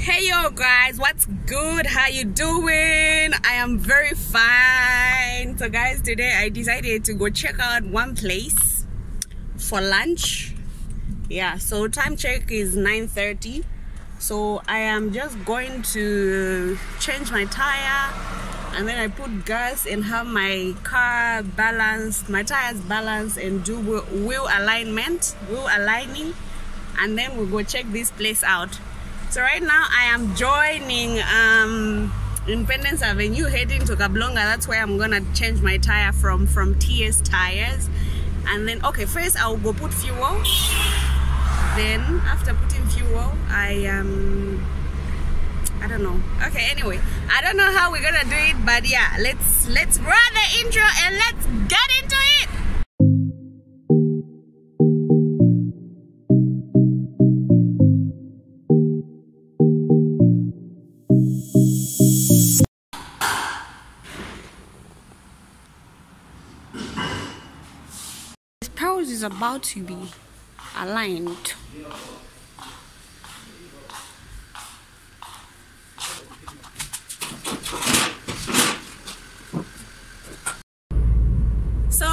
Hey yo guys, what's good? How you doing? I am very fine. So guys, today I decided to go check out one place for lunch. Yeah, so time check is 9:30. So I am just going to change my tire, and then I put gas and have my car balanced, my tires balanced, and do wheel aligning, and then we'll go check this place out. So right now I am joining Independence Avenue, heading to Kablonga. That's where I'm gonna change my tire from TS Tires. And then first I'll go put fuel. Then after putting fuel, I don't know. Okay, anyway, I don't know how we're gonna do it, but yeah, let's run the intro and let's get into it. This pose is about to be aligned. So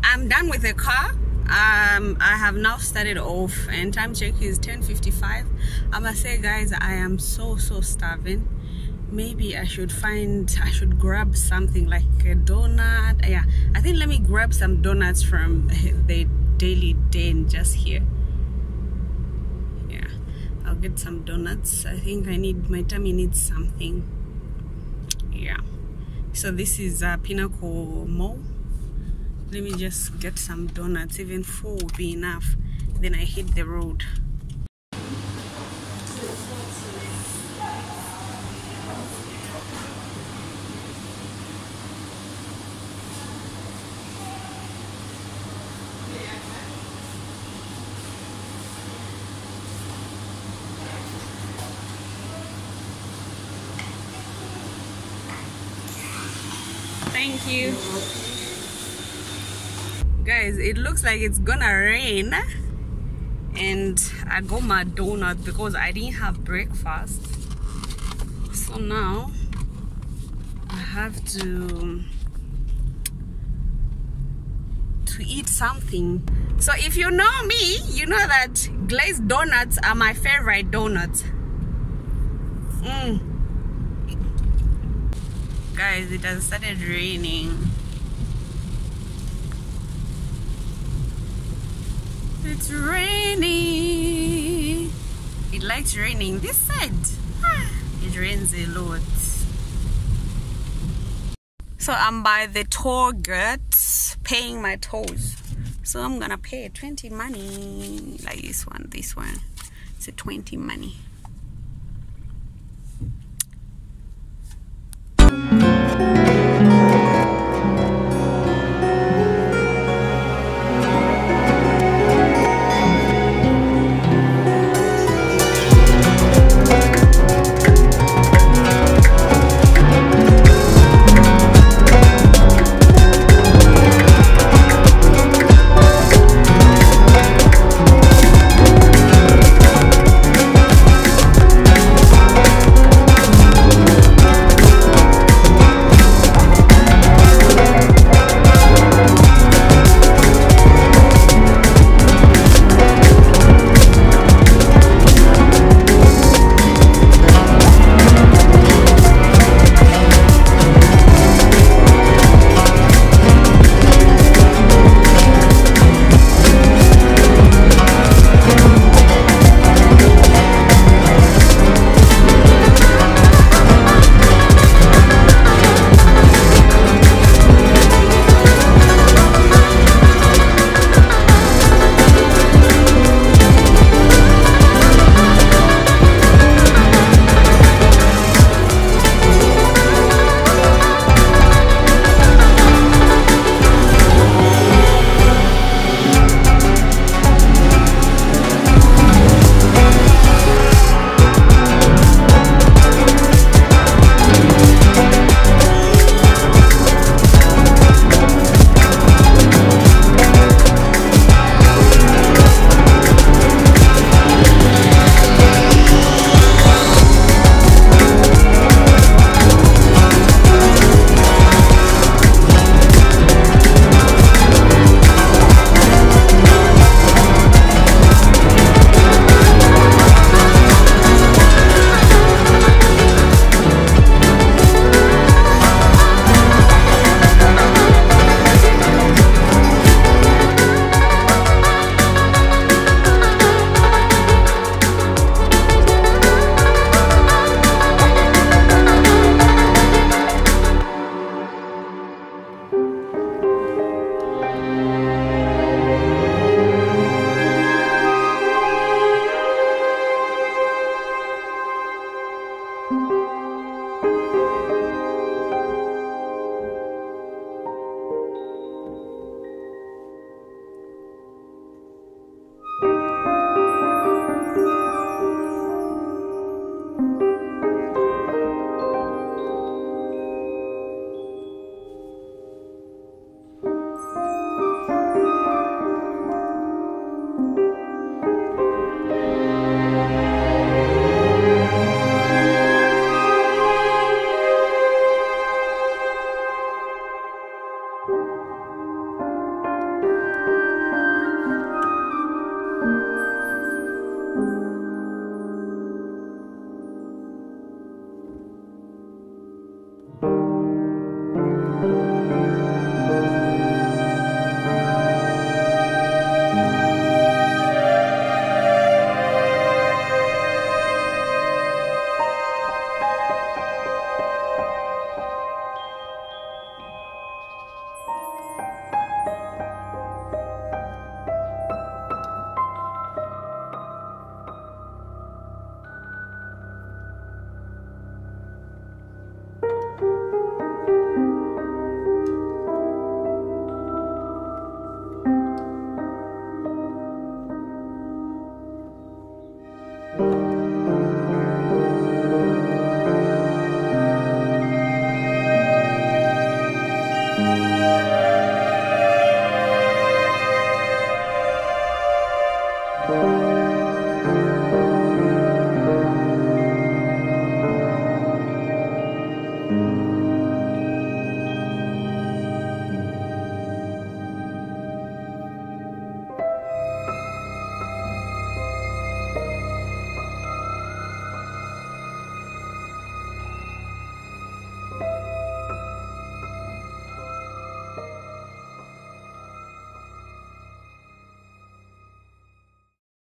I'm done with the car. I have now started off, and time check is 10:55. I must say guys, I am so starving. Maybe I should grab something like a donut. Yeah, I think let me grab some donuts from the Daily Den just here. Yeah, I'll get some donuts. I think my tummy needs something. Yeah, so this is Pinnacle Mall. Let me just get some donuts. Even 4 would be enough. Then I hit the road. Thank you. Guys, it looks like it's gonna rain, and I got my donut because I didn't have breakfast. So now I have to eat something. So if you know me, you know that glazed donuts are my favorite donuts. Guys, it has started raining. It's raining. It likes raining this side. It rains a lot. So I'm by the toll gate paying my tolls. So I'm gonna pay 20 money, like this one. It's a 20 money.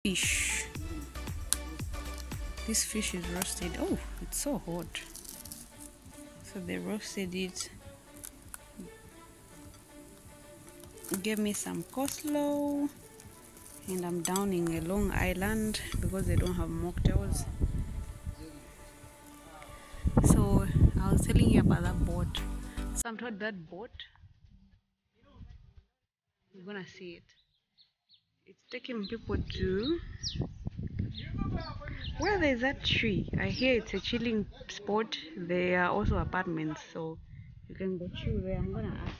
fish. This fish is roasted. Oh, it's so hot. So they roasted it. Gave me some coleslaw, and I'm downing a Long Island because they don't have mocktails. So I was telling you about that boat. So I'm told that boat, you're gonna see it. It's taking people to where there's that tree. I hear it's a chilling spot. There are also apartments, so you can go chill there. I'm gonna ask.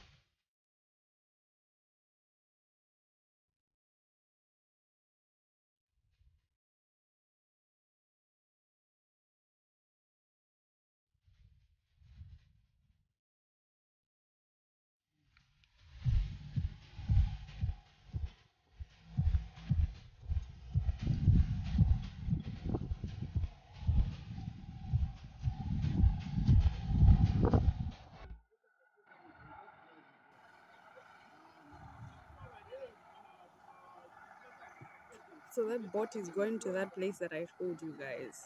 So that boat is going to that place that I told you guys.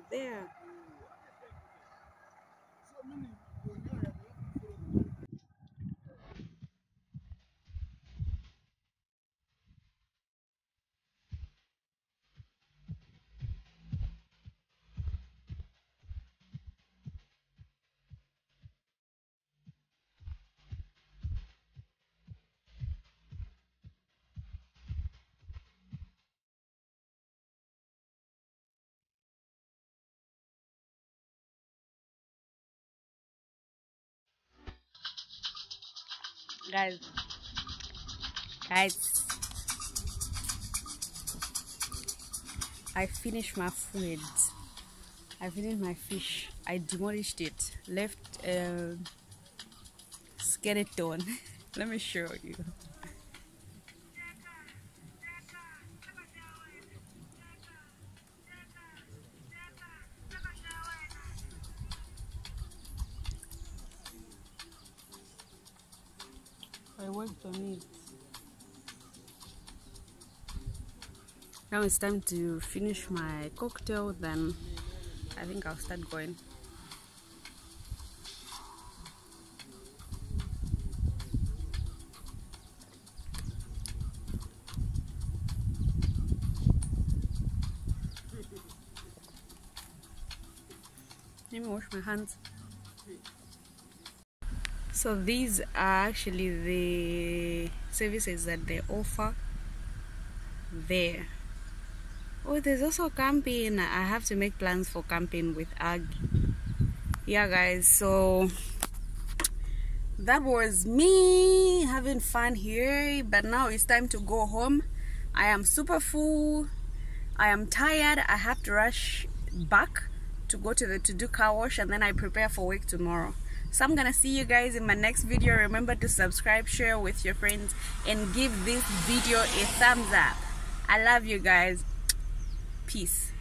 There. Guys, I finished my food. I finished my fish. I demolished it. Left a skeleton. Let me show you. I worked on it. Now it's time to finish my cocktail, then I think I'll start going. Let me wash my hands. So these are actually the services that they offer there. Oh, there's also camping. I have to make plans for camping with Ag. Yeah guys, so that was me having fun here, but now it's time to go home. I am super full. I am tired. I have to rush back to go to do car wash, and then I prepare for work tomorrow. So I'm gonna see you guys in my next video. Remember to subscribe, share with your friends, and give this video a thumbs up. I love you guys. Peace.